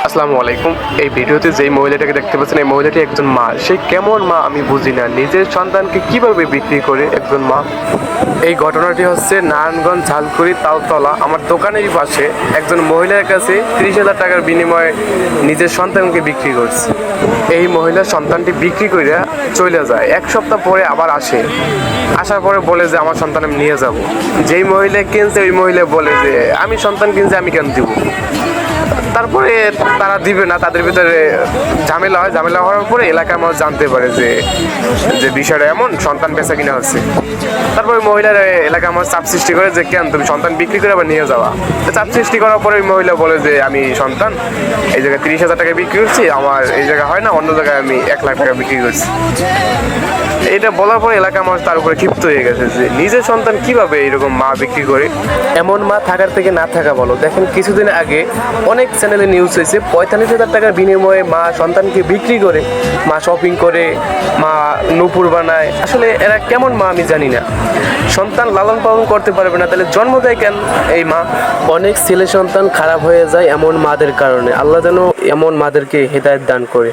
আসসালামু আলাইকুম। এই ভিডিওতে যেই মহিলাটাকে দেখতে পাচ্ছেন, এই মহিলাটি একজন মা। সে কেমন মা আমি বুঝি না, নিজের সন্তানকে কিভাবে বিক্রি করে একজন মা। এই ঘটনাটি হচ্ছে নারায়ণগঞ্জ ঝালকুড়ি তালতলা আমার দোকানের পাশে একজন মহিলার কাছে 30,000 টাকার বিনিময়ে নিজের সন্তানকে বিক্রি করছে। এই মহিলার সন্তানটি বিক্রি করে চলে যায়, এক সপ্তাহ পরে আবার আসার পরে বলে যে আমার সন্তান আমি নিয়ে যাব। যেই মহিলা কিনছে ওই মহিলা বলে যে আমি সন্তান কিনছি, আমি কেন দিব। তারপরে তারা দিবে না, তাদের ভিতরে ঝামেলা হয়। ঝামেলা হওয়ার পরে এলাকার মানুষ জানতে পারে যে বিষয়টা এমন, সন্তান বেচা কিনা হচ্ছে। তারপরে মহিলার এলাকার মানুষ চাপ সৃষ্টি করে যে কেন তুমি সন্তান বিক্রি করে আবার নিয়ে যাওয়া। চাপ সৃষ্টি করার পরে ওই মহিলা বলে যে আমি সন্তান এই জায়গায় 30,000 টাকা বিক্রি করছি, আমার এই জায়গায় হয় না, অন্য জায়গায় আমি 1 লাখ টাকা বিক্রি করছি। এটা বলার পরে এলাকার মানুষ তার উপরে ক্ষিপ্ত হয়ে গেছে যে নিজের সন্তান কিভাবে এরকম মা বিক্রি করে। এমন মা থাকার থেকে না থাকা ভালো। দেখেন কিছুদিন আগে অনেক চ্যানেলে নিউজ হয়েছে 45,000 টাকার বিনিময়ে মা সন্তানকে বিক্রি করে, মা শপিং করে, মা নূপুর বানায়। আসলে এরা কেমন মা আমি জানি না। সন্তান লালন পালন করতে পারবে না, তাহলে জন্ম দেয় কেন এই মা? অনেক ছেলে সন্তান খারাপ হয়ে যায় এমন মাদের কারণে। আল্লাহ যেন এমন মাদেরকে হেদায়েত দান করে।